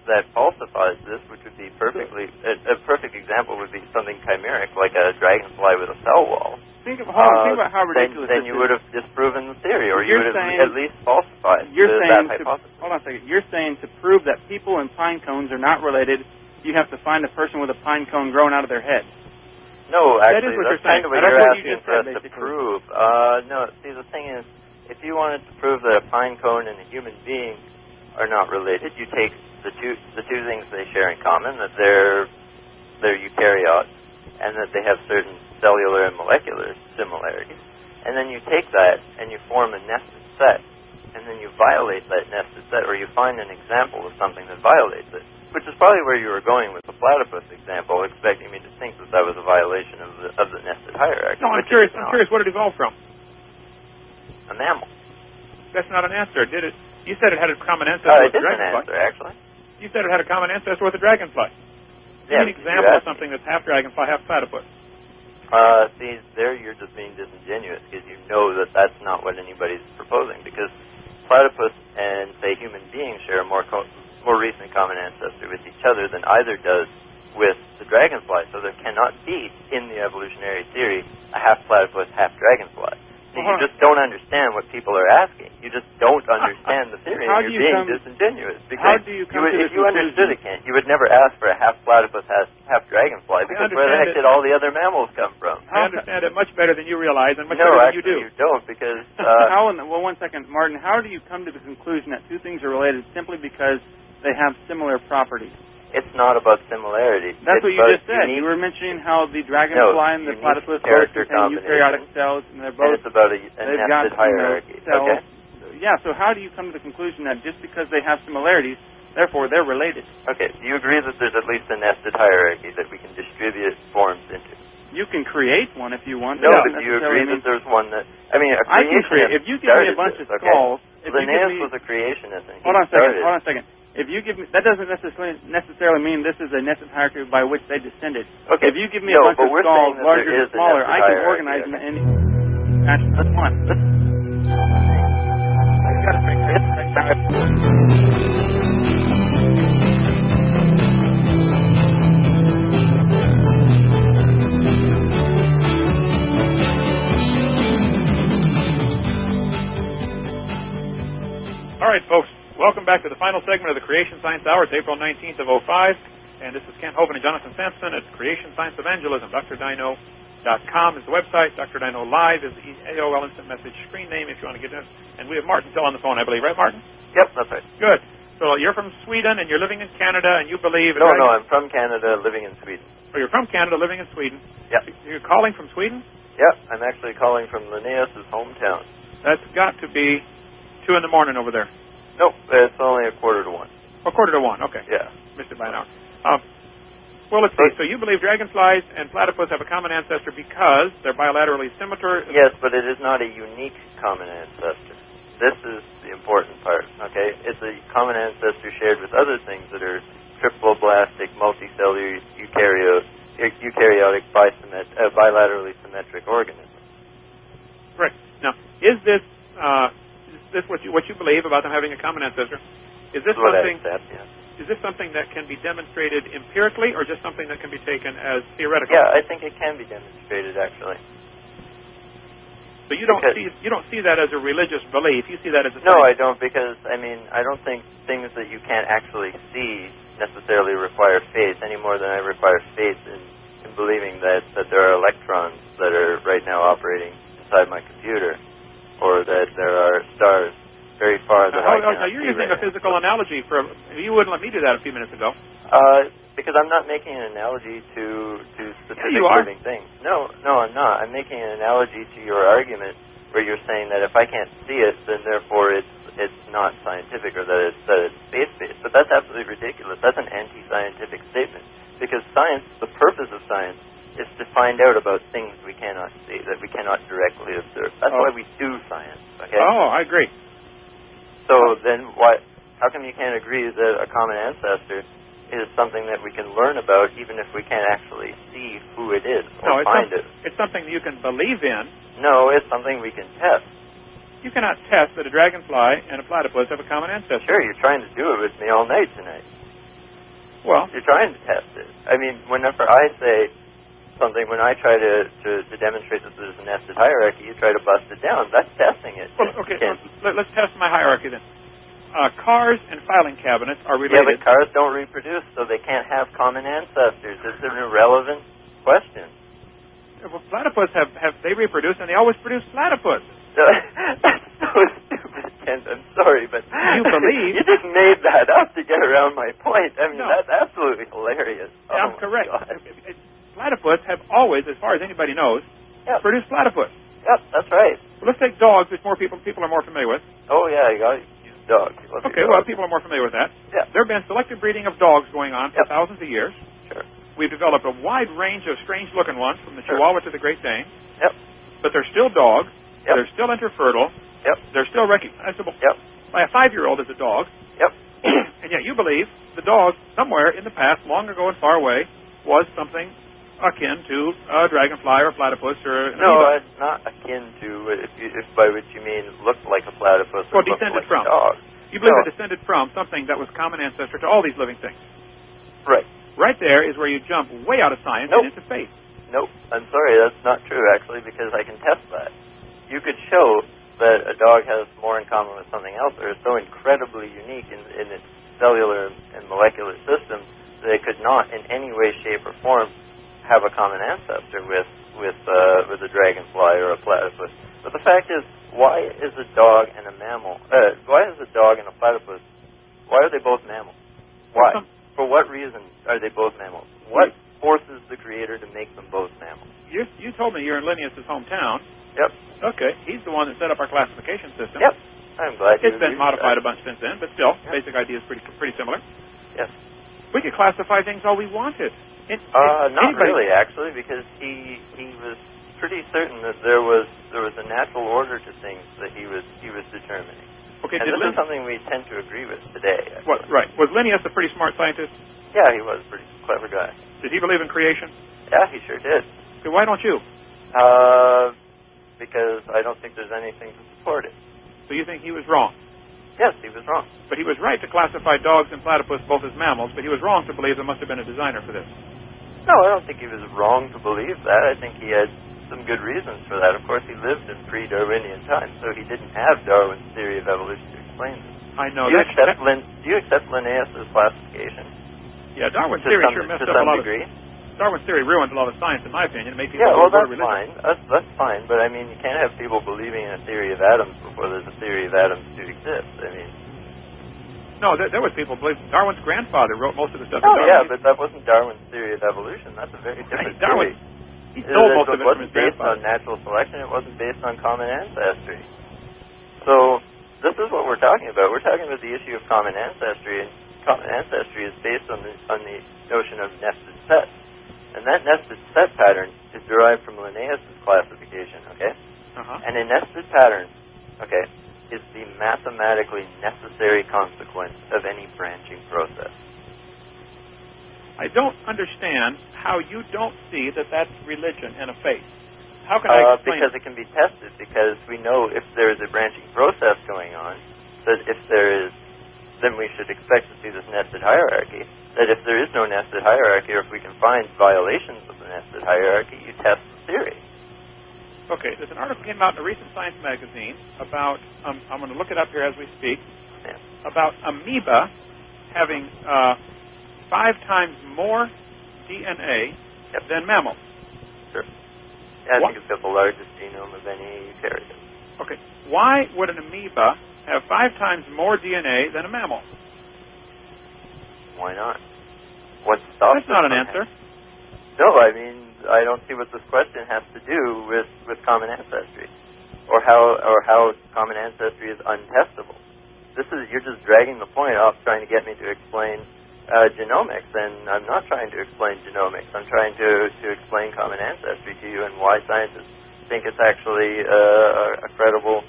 that falsifies this, which would be perfectly a perfect example would be something chimeric, like a dragonfly with a cell wall. Think about how ridiculous then you would have disproven the theory, or you would have saying, at least falsified that hypothesis. Hold on a second. You're saying to prove that people and pine cones are not related, you have to find a person with a pine cone growing out of their head. No, actually, that's kind of what you're asking for us to prove. No, see, the thing is, if you wanted to prove that a pine cone and a human being are not related, you take the two things they share in common, that they're eukaryotes, and that they have certain cellular and molecular similarities, and then you take that and you form a nested set, and then you violate that nested set, or you find an example of something that violates it, which is probably where you were going with the platypus example, expecting me to think that that was a violation of the nested hierarchy. No, I'm curious what it evolved from. A mammal. That's not an answer, did it? You said it had a common ancestor with the dragonfly. It is an answer, actually. You said it had a common ancestor with the dragonfly. Give me an example of something that's half dragonfly, half platypus. See, there you're just being disingenuous, because you know that that's not what anybody's proposing, because platypus and, say, human beings share a more recent common ancestor with each other than either does with the dragonfly, so there cannot be, in the evolutionary theory, a half platypus, half dragonfly. So you just don't understand what people are asking. You just don't understand the theory, and you're being disingenuous. Because if you understood it, Kent, you would never ask for a half platypus, half dragonfly, because where the heck did all the other mammals come from? I understand it much better than you realize, and much better than you do. No, actually you don't, because... well, 1 second, Martin. How do you come to the conclusion that two things are related simply because they have similar properties? It's not about similarity. That's what you just said. You were mentioning how the dragonfly and the platypus both contain eukaryotic cells, and they're both... And it's about a nested hierarchy. Okay. Yeah, so how do you come to the conclusion that just because they have similarities, therefore they're related? Okay, do you agree that there's at least a nested hierarchy that we can distribute forms into? You can create one if you want. No, but do you agree that there's one that... I mean, a creationist... I can create. If you give me a bunch of skulls... Linnaeus was a creationist, and Hold on a second. If you give me, that doesn't necessarily mean this is a nested hierarchy by which they descended. Okay. If you give me a bunch of skulls, larger or smaller, I can organize them in that's one. I've got to fix it. All right, folks. Welcome back to the final segment of the Creation Science Hour. It's April 19th of 05, and this is Kent Hovind and Jonathan Sampson at Creation Science Evangelism. DrDino.com is the website. Dr. Dino Live is the AOL Instant Message screen name if you want to get it. And we have Martin still on the phone, I believe. Right, Martin? Yep, that's right. Good. So you're from Sweden, and you're living in Canada, and you believe... No, I'm from Canada, living in Sweden. Oh, you're from Canada, living in Sweden? Yep. You're calling from Sweden? Yep, I'm actually calling from Linnaeus' hometown. That's got to be 2 in the morning over there. Nope, it's only 1:45. 1:45, okay. Yeah. Missed it by an hour. Well, let's see. So you believe dragonflies and platypus have a common ancestor because they're bilaterally similar? Yes, but it is not a unique common ancestor. This is the important part, okay? It's a common ancestor shared with other things that are triploblastic, multicellular, eukaryotic, bilaterally symmetric organisms. Right. Now, is this what you believe about them having a common ancestor? Is this something? Is this something that can be demonstrated empirically, or just something that can be taken as theoretical? Yeah, I think it can be demonstrated actually. So you don't see that as a religious belief. You see that as a no, I don't, because I don't think things that you can't actually see necessarily require faith any more than I require faith in believing that there are electrons that are right now operating inside my computer, or that there are stars very far that I cannot see. You're using a physical analogy. You wouldn't let me do that a few minutes ago. Because I'm not making an analogy to specific living things. No, I'm not. I'm making an analogy to your argument where you're saying that if I can't see it, then therefore it's not scientific, or that it's faith-based. But that's absolutely ridiculous. That's an anti-scientific statement. Because science, the purpose of science, is to find out about things we cannot see, that we cannot directly observe. That's why we do science, okay? Oh, I agree. So then how come you can't agree that a common ancestor is something that we can learn about even if we can't actually see who it is or find it? It's something you can believe in. No, it's something we can test. You cannot test that a dragonfly and a platypus have a common ancestor. Sure, you're trying to do it with me all night tonight. Well, you're trying to test it. I mean, whenever I say something, when I try to demonstrate that there's a nested hierarchy, you try to bust it down. That's testing it. Well, okay, let's test my hierarchy then. Cars and filing cabinets are related. Yeah, but cars don't reproduce, so they can't have common ancestors. It's an irrelevant question. Well, platypus they reproduce, and they always produce platypus. That's so stupid, Kent. I'm sorry, but you believe you just made that up to get around my point. I mean, no. That's absolutely hilarious. I'm correct. Platypus have always, as far as anybody knows, produced platypus. Yep, that's right. Well, let's take dogs, which people are more familiar with. Oh, yeah, you got to use dogs. Okay, well, people are more familiar with that. Yeah. There have been selective breeding of dogs going on for thousands of years. Sure. We've developed a wide range of strange-looking ones, from the Chihuahua to the Great Dane. Yep. But they're still dogs. Yep. They're still interfertile. Yep. They're still recognizable by a 5-year-old as a dog. Yep. And yet you believe the dog, somewhere in the past, long ago and far away, was something akin to a dragonfly or a platypus or an amoeba. It's not akin to, if by which you mean looked like a platypus or looked descended like from. a dog. You believe it descended from something that was common ancestor to all these living things. Right. Right there is where you jump way out of science and into faith. Nope. I'm sorry, that's not true, actually, because I can test that. You could show that a dog has more in common with something else, or is so incredibly unique in its cellular and molecular system that it could not in any way, shape, or form have a common ancestor with a dragonfly or a platypus. But the fact is, why is a dog and a mammal? Why is a dog and a platypus? Why are they both mammals? Why? For what reason are they both mammals? What forces the Creator to make them both mammals? You told me you're in Linnaeus' hometown. Yep. Okay. He's the one that set up our classification system. Yep. I'm glad it's been modified a bunch since then, but still, basic idea is pretty similar. Yes. We could classify things all we wanted. Not really, actually, because he was pretty certain that there was a natural order to things that he was determining. Okay, and this is something we tend to agree with today. What? Right. Was Linnaeus a pretty smart scientist? Yeah, he was a pretty clever guy. Did he believe in creation? Yeah, he sure did. Okay, why don't you? Because I don't think there's anything to support it. So you think he was wrong? Yes, he was wrong. But he was right to classify dogs and platypus both as mammals, but he was wrong to believe there must have been a designer for this. No, I don't think he was wrong to believe that. I think he had some good reasons for that. Of course, he lived in pre-Darwinian times, so he didn't have Darwin's theory of evolution to explain this. I know. Do you accept Linnaeus' classification? Yeah, Darwin's theory sure messed up a lot. Darwin's theory ruined a lot of science, in my opinion. It made people that's fine. That's fine. But I mean, you can't have people believing in a theory of atoms before there's a theory of atoms to exist. I mean, no, there was people believe Darwin's grandfather wrote most of the stuff. Oh, yeah, but that wasn't Darwin's theory of evolution. That's a very different Darwin, theory. He stole most of it from his based grandfather. on natural selection. It wasn't based on common ancestry. So this is what we're talking about. We're talking about the issue of common ancestry, and common ancestry is based on the notion of nested sets. And that nested set pattern is derived from Linnaeus' classification, okay? And a nested pattern, okay, is the mathematically necessary consequence of any branching process. I don't understand how you don't see that that's religion and a faith. How can I explain because it can be tested, because we know if there is a branching process going on, that if there is, then we should expect to see this nested hierarchy. That if there is no nested hierarchy, or if we can find violations of the nested hierarchy, you test the theory. Okay, there's an article came out in a recent science magazine about, I'm going to look it up here as we speak, about amoeba having 5 times more DNA than mammals. Sure. Yeah, I think it's got the largest genome of any eukaryote. Okay. Why would an amoeba have 5 times more DNA than a mammal? Why not? What stops That's not an answer. No, I mean, I don't see what this question has to do with common ancestry, or how common ancestry is untestable. You're just dragging the point off, trying to get me to explain genomics, and I'm not trying to explain genomics. I'm trying to explain common ancestry to you and why scientists think it's actually a credible